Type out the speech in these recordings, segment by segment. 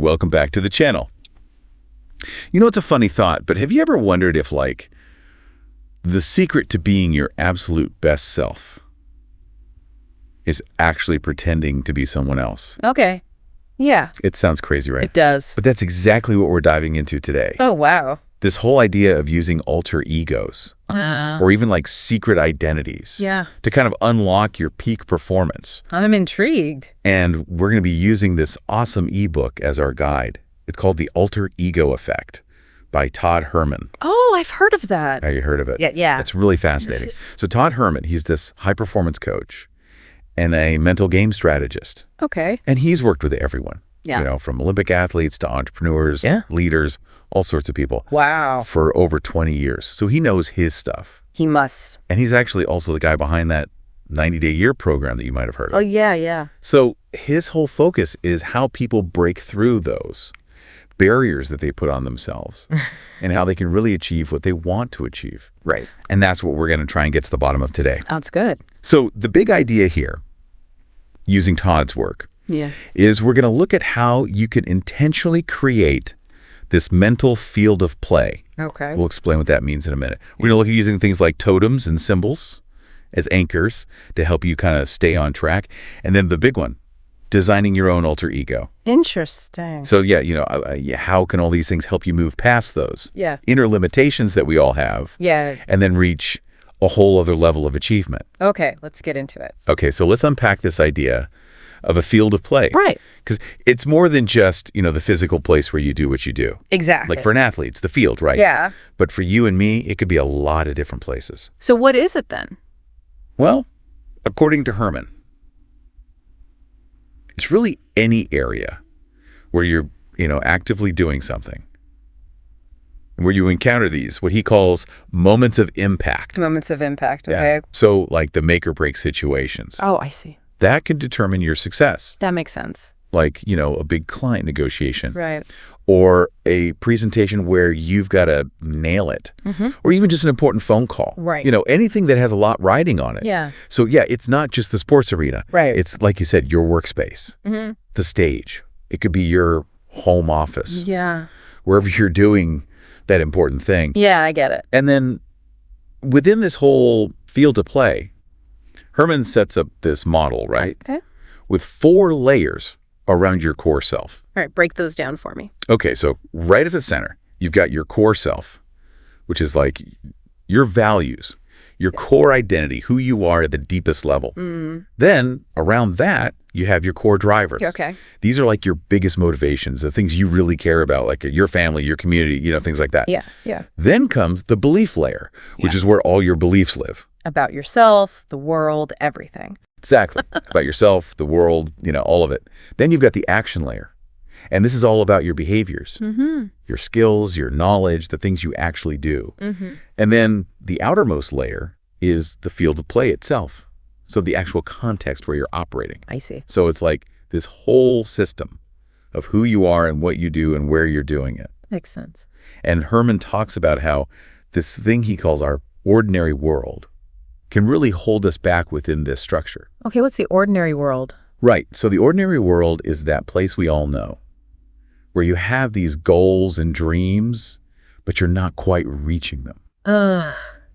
welcome back to the channel. You know, it's a funny thought, but have you ever wondered if, like, the secret to being your absolute best self is actually pretending to be someone else? Okay. Yeah. It sounds crazy, right? It does. But that's exactly what we're diving into today. Oh, wow. This whole idea of using alter egos or even like secret identities to kind of unlock your peak performance. I'm intrigued. And we're going to be using this awesome ebook as our guide. It's called The Alter Ego Effect by Todd Herman. Oh, I've heard of that. Have you heard of it? Yeah. It's really fascinating. So Todd Herman, he's this high-performance coach and a mental game strategist. Okay. And he's worked with everyone. Yeah. You know, from Olympic athletes to entrepreneurs, leaders, all sorts of people. Wow. For over 20 years. So he knows his stuff. He must. And he's actually also the guy behind that 90-day year program that you might have heard of. Oh, yeah. So his whole focus is how people break through those barriers that they put on themselves and how they can really achieve what they want to achieve. Right. And that's what we're going to try and get to the bottom of today. That's good. So the big idea here, using Todd's work, is we're going to look at how you can intentionally create this mental field of play. Okay. We'll explain what that means in a minute. We're going to look at using things like totems and symbols as anchors to help you kind of stay on track. And then the big one, designing your own alter ego. Interesting. So how can all these things help you move past those inner limitations that we all have and then reach a whole other level of achievement? Okay, let's get into it. Okay, so let's unpack this idea of a field of play. Right. Because it's more than just, the physical place where you do what you do. Exactly. Like for an athlete, it's the field, right? Yeah. But for you and me, it could be a lot of different places. So what is it then? Well, according to Herman, it's really any area where you're, actively doing something, where you encounter these, what he calls moments of impact. Moments of impact, okay. Yeah. So like the make or break situations. Oh, I see. That can determine your success. That makes sense. Like, a big client negotiation. Right. Or a presentation where you've got to nail it. Or even just an important phone call. Right. Anything that has a lot riding on it. Yeah. So, it's not just the sports arena. Right. It's, like you said, your workspace. The stage. It could be your home office. Yeah. Wherever you're doing that important thing. Yeah, I get it. And then within this whole field of play, Herman sets up this model, right? Okay. With 4 layers around your core self. All right, break those down for me. Okay, so right at the center, you've got your core self, which is like your values, your core identity, who you are at the deepest level. Then around that, you have your core drivers. Okay. These are like your biggest motivations, the things you really care about, like your family, your community, things like that. Yeah. Then comes the belief layer, which is where all your beliefs live. About yourself, the world, everything. Exactly. About yourself, the world, all of it. Then you've got the action layer. And this is all about your behaviors, your skills, your knowledge, the things you actually do. And then the outermost layer is the field of play itself. So the actual context where you're operating. I see. So it's like this whole system of who you are and what you do and where you're doing it. Makes sense. And Herman talks about how this thing he calls our ordinary world can really hold us back within this structure. Okay, what's the ordinary world? Right. So the ordinary world is that place we all know where you have these goals and dreams, but you're not quite reaching them.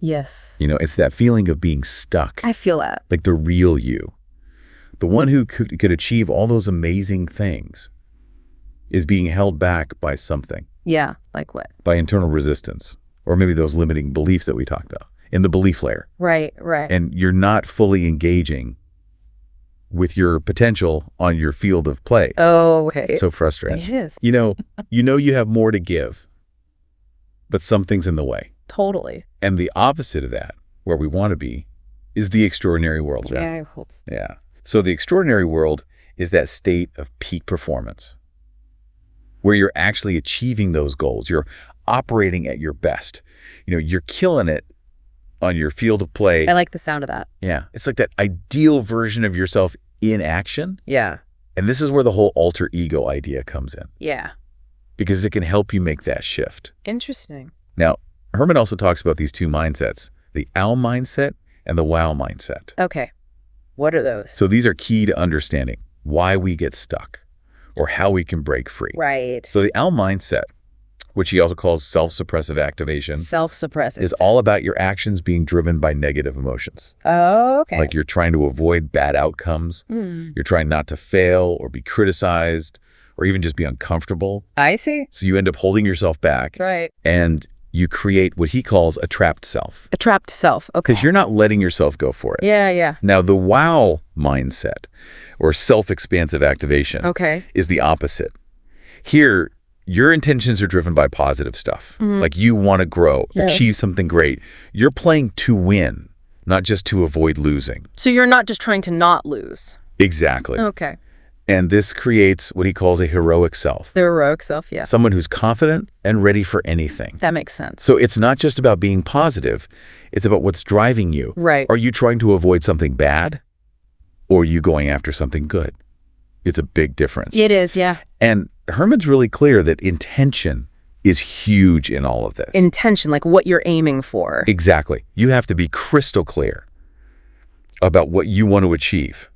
Yes. It's that feeling of being stuck. I feel that. Like the real you. The one who could achieve all those amazing things is being held back by something. Yeah, like what? By internal resistance, or maybe those limiting beliefs that we talked about in the belief layer. Right. And you're not fully engaging with your potential on your field of play. Oh, okay. It's so frustrating. It is. You have more to give, but something's in the way. Totally. And the opposite of that, where we want to be, is the extraordinary world. Right? Yeah, I hope so. Yeah. So the extraordinary world is that state of peak performance where you're actually achieving those goals. You're operating at your best. You're killing it on your field of play. I like the sound of that. Yeah. It's like that ideal version of yourself in action. Yeah. And this is where the whole alter ego idea comes in. Yeah. Because it can help you make that shift. Interesting. Now, Herman also talks about these 2 mindsets, the owl mindset and the wow mindset. Okay. What are those? So these are key to understanding why we get stuck or how we can break free. Right. So the owl mindset, which he also calls self-suppressive activation, Self-suppressive. is all about your actions being driven by negative emotions. Oh, okay. Like you're trying to avoid bad outcomes. You're trying not to fail or be criticized or even just be uncomfortable. I see. So you end up holding yourself back. Right. And you create what he calls a trapped self. A trapped self. Okay. Because you're not letting yourself go for it. Yeah, yeah. Now, the wow mindset, or self-expansive activation, Okay. is the opposite. Here, your intentions are driven by positive stuff. Like you want to grow, achieve something great. You're playing to win, not just to avoid losing. So you're not just trying to not lose. Exactly. Okay. And this creates what he calls a heroic self. The heroic self, yeah. Someone who's confident and ready for anything. That makes sense. So it's not just about being positive. It's about what's driving you. Right. Are you trying to avoid something bad? Or are you going after something good? It's a big difference. It is, yeah. And Herman's really clear that intention is huge in all of this. Intention, like what you're aiming for. Exactly. You have to be crystal clear about what you want to achieve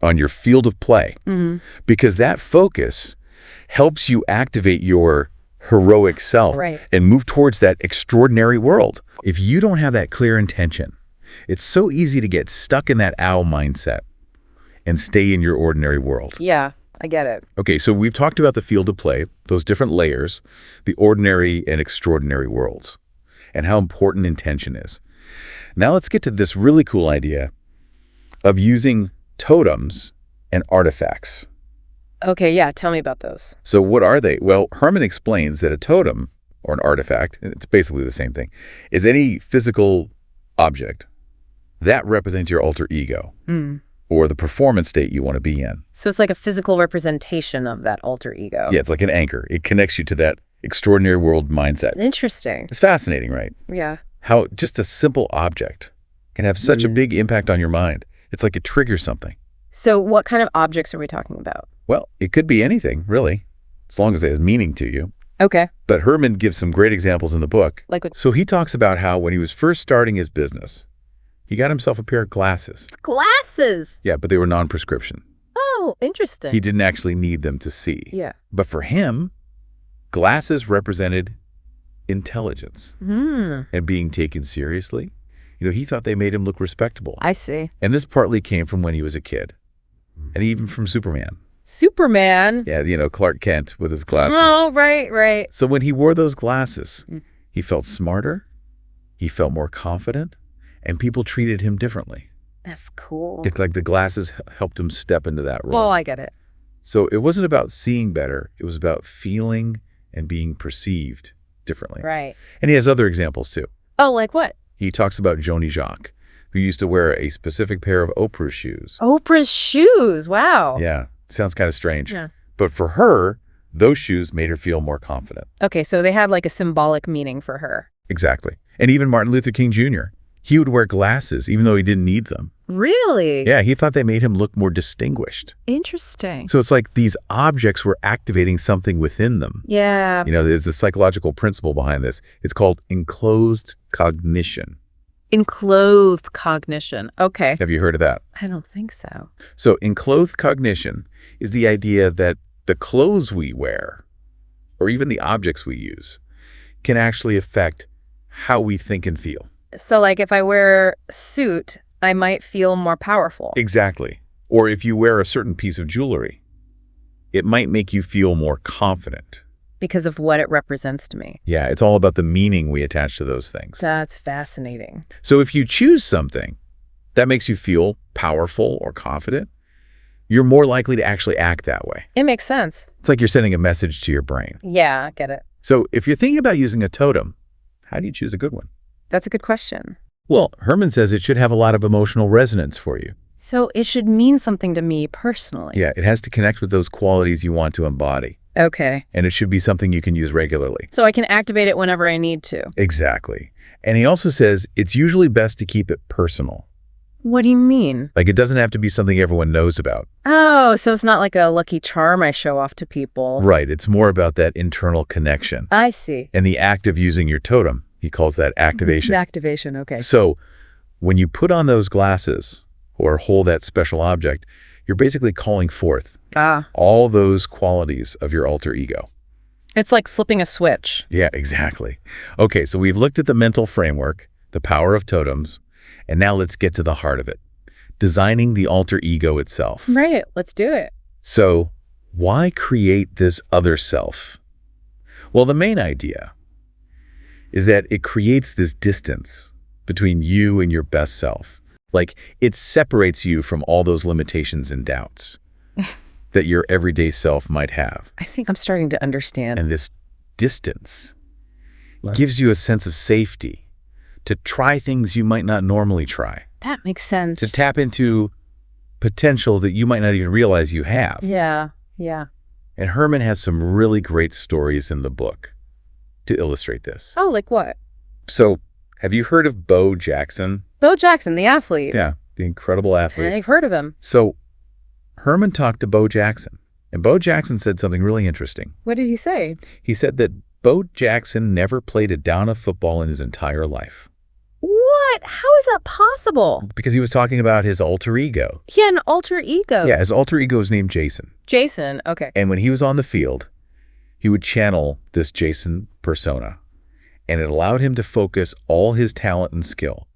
on your field of play. Because that focus helps you activate your heroic self and move towards that extraordinary world. If you don't have that clear intention, it's so easy to get stuck in that owl mindset and stay in your ordinary world. Yeah, I get it. Okay, so we've talked about the field of play, those different layers, the ordinary and extraordinary worlds, and how important intention is. Now let's get to this really cool idea of using totems and artifacts. Okay, yeah, tell me about those. So what are they? Well, Herman explains that a totem, or an artifact, and it's basically the same thing, is any physical object that represents your alter ego. Or the performance state you want to be in. So it's like a physical representation of that alter ego. Yeah, it's like an anchor. It connects you to that extraordinary world mindset. Interesting. It's fascinating, right? Yeah. How just a simple object can have such a big impact on your mind. It's like it triggers something. So what kind of objects are we talking about? Well, it could be anything, really, as long as it has meaning to you. Okay. But Herman gives some great examples in the book. Like what? So he talks about how when he was first starting his business, he got himself a pair of glasses. Glasses! Yeah, but they were non-prescription. Oh, interesting. He didn't actually need them to see. Yeah. But for him, glasses represented intelligence and being taken seriously. You know, he thought they made him look respectable. I see. And this partly came from when he was a kid. And even from Superman. Superman? Yeah, you know, Clark Kent with his glasses. Oh, right. So when he wore those glasses, he felt smarter, he felt more confident, and people treated him differently. That's cool. It's like the glasses helped him step into that role. Well, I get it. So it wasn't about seeing better. It was about feeling and being perceived differently. Right. And he has other examples too. Oh, like what? He talks about Joni Jacques, who used to wear a specific pair of Oprah's shoes. Oprah's shoes. Wow. Yeah, sounds kind of strange. Yeah. But for her, those shoes made her feel more confident. Okay, so they had like a symbolic meaning for her. Exactly. And even Martin Luther King Jr., he would wear glasses even though he didn't need them. Really? Yeah, he thought they made him look more distinguished. Interesting. So it's like these objects were activating something within them. Yeah. You know, there's a psychological principle behind this. It's called enclosed cognition. Enclosed cognition. Okay. Have you heard of that? I don't think so. So enclosed cognition is the idea that the clothes we wear, or even the objects we use, can actually affect how we think and feel. So like if I wear a suit, I might feel more powerful. Exactly. Or if you wear a certain piece of jewelry, it might make you feel more confident. Because of what it represents to me. Yeah, it's all about the meaning we attach to those things. That's fascinating. So if you choose something that makes you feel powerful or confident, you're more likely to actually act that way. It makes sense. It's like you're sending a message to your brain. Yeah, I get it. So if you're thinking about using a totem, how do you choose a good one? That's a good question. Well, Herman says it should have a lot of emotional resonance for you. So it should mean something to me personally. Yeah, it has to connect with those qualities you want to embody. Okay. And it should be something you can use regularly. So I can activate it whenever I need to. Exactly. And he also says it's usually best to keep it personal. What do you mean? Like it doesn't have to be something everyone knows about. Oh, so it's not like a lucky charm I show off to people. Right. It's more about that internal connection. I see. And the act of using your totem, he calls that activation. Activation, okay. So when you put on those glasses or hold that special object, You're basically calling forth all those qualities of your alter ego. It's like flipping a switch. Yeah, exactly. Okay, so we've looked at the mental framework, the power of totems, and now let's get to the heart of it. Designing the alter ego itself. Right, let's do it. So, why create this other self? Well, the main idea is that it creates this distance between you and your best self. Like, it separates you from all those limitations and doubts that your everyday self might have. I think I'm starting to understand. And this distance gives you a sense of safety to try things you might not normally try. That makes sense. To tap into potential that you might not even realize you have. Yeah. And Herman has some really great stories in the book to illustrate this. Oh, like what? So, have you heard of Bo Jackson? Bo Jackson, the athlete. Yeah, the incredible athlete. I've heard of him. So, Herman talked to Bo Jackson, and Bo Jackson said something really interesting. What did he say? He said that Bo Jackson never played a down of football in his entire life. What? How is that possible? Because he was talking about his alter ego. He had an alter ego. Yeah, his alter ego is named Jason. Jason, okay. And when he was on the field, he would channel this Jason persona, and it allowed him to focus all his talent and skill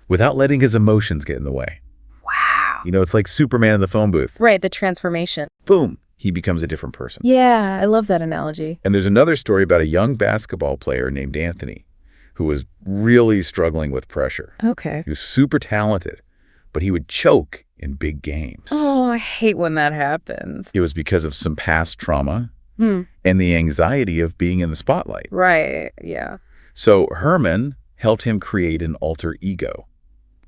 without letting his emotions get in the way. Wow. You know, it's like Superman in the phone booth. Right, the transformation. Boom, he becomes a different person. Yeah, I love that analogy. And there's another story about a young basketball player named Anthony who was really struggling with pressure. Okay. He was super talented, but he would choke in big games. Oh, I hate when that happens. It was because of some past trauma and the anxiety of being in the spotlight. Right, yeah. So Herman helped him create an alter ego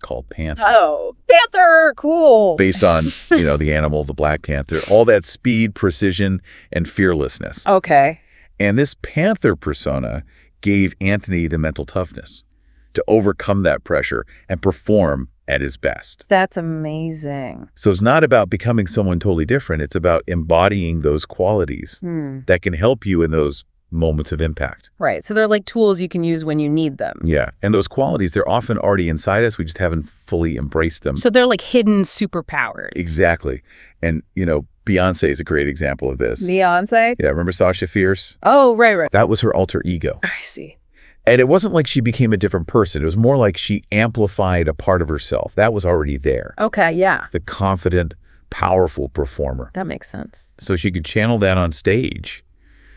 called Panther. Oh, Panther, cool. Based on, the animal, the Black Panther, all that speed, precision, and fearlessness. Okay. And this Panther persona gave Anthony the mental toughness to overcome that pressure and perform at his best. That's amazing. So it's not about becoming someone totally different. It's about embodying those qualities that can help you in those moments of impact. Right. So they're like tools you can use when you need them. Yeah. And those qualities, they're often already inside us. We just haven't fully embraced them. So they're like hidden superpowers. Exactly. And, Beyonce is a great example of this. Beyonce? Yeah. Remember Sasha Fierce? Oh, right. That was her alter ego. I see. And it wasn't like she became a different person. It was more like she amplified a part of herself. That was already there. Okay, yeah. The confident, powerful performer. That makes sense. So she could channel that on stage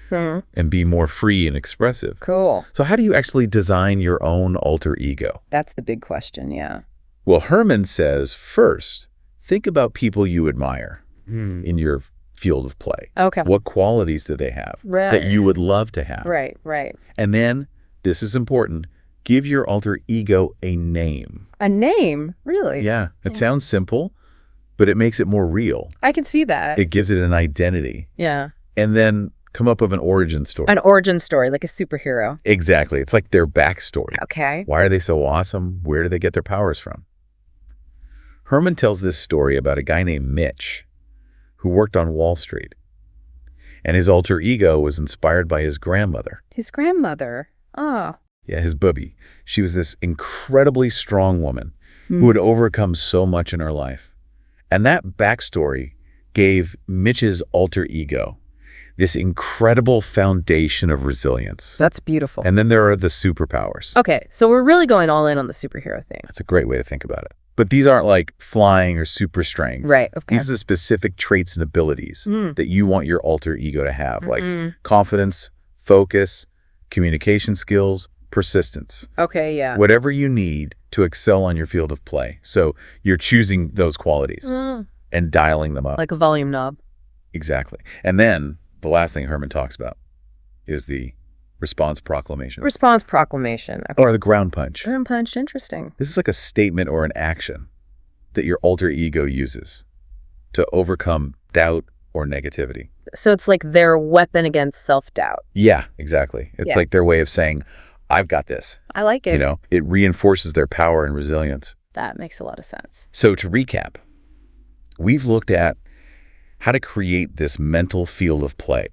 and be more free and expressive. Cool. So how do you actually design your own alter ego? That's the big question, yeah. Well, Herman says, first, think about people you admire in your field of play. Okay. What qualities do they have that you would love to have? Right. And then, this is important, give your alter ego a name. A name? Really? Yeah. It sounds simple, but it makes it more real. I can see that. It gives it an identity. Yeah. And then come up with an origin story. An origin story, like a superhero. Exactly. It's like their backstory. Okay. Why are they so awesome? Where do they get their powers from? Herman tells this story about a guy named Mitch who worked on Wall Street. And his alter ego was inspired by his grandmother. His grandmother? Oh. Yeah, his booby. She was this incredibly strong woman who had overcome so much in her life. And that backstory gave Mitch's alter ego this incredible foundation of resilience. That's beautiful. And then there are the superpowers. Okay, so we're really going all in on the superhero thing. That's a great way to think about it. But these aren't like flying or super strength. Right, okay. These are the specific traits and abilities that you want your alter ego to have, like confidence, focus, communication skills, persistence. Okay, yeah. Whatever you need to excel on your field of play. So you're choosing those qualities and dialing them up. Like a volume knob. Exactly. And then the last thing Herman talks about is the response proclamation. Response proclamation. Okay. Or the ground punch. Ground punch, interesting. This is like a statement or an action that your alter ego uses to overcome doubt or negativity. So it's like their weapon against self-doubt. Yeah, exactly. It's like their way of saying, I've got this. I like it. It reinforces their power and resilience. That makes a lot of sense. So to recap, we've looked at how to create this mental field of play,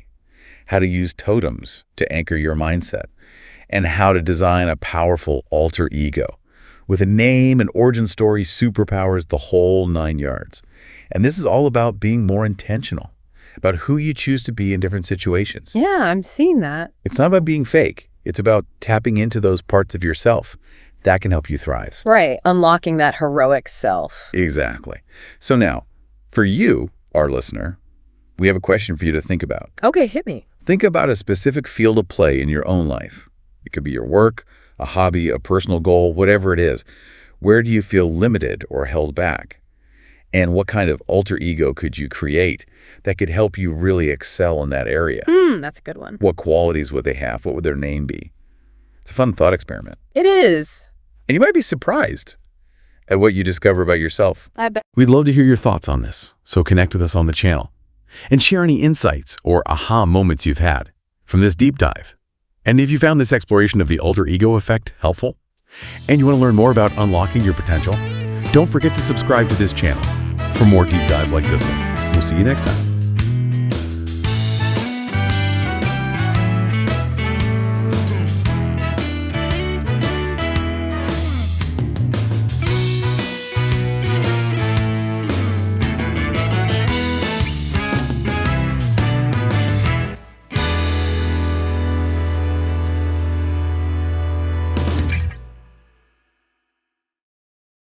how to use totems to anchor your mindset, and how to design a powerful alter ego with a name, an origin story, superpowers, the whole 9 yards. And this is all about being more intentional, about who you choose to be in different situations. Yeah, I'm seeing that. It's not about being fake. It's about tapping into those parts of yourself that can help you thrive. Right, unlocking that heroic self. Exactly. So now, for you, our listener, we have a question for you to think about. Okay, hit me. Think about a specific field of play in your own life. It could be your work, a hobby, a personal goal, whatever it is. Where do you feel limited or held back? And what kind of alter ego could you create that could help you really excel in that area? That's a good one. What qualities would they have? What would their name be? It's a fun thought experiment. It is. And you might be surprised at what you discover about yourself. I bet. We'd love to hear your thoughts on this, so connect with us on the channel and share any insights or aha moments you've had from this deep dive. And if you found this exploration of the alter ego effect helpful, and you want to learn more about unlocking your potential, don't forget to subscribe to this channel for more deep dives like this one. We'll see you next time.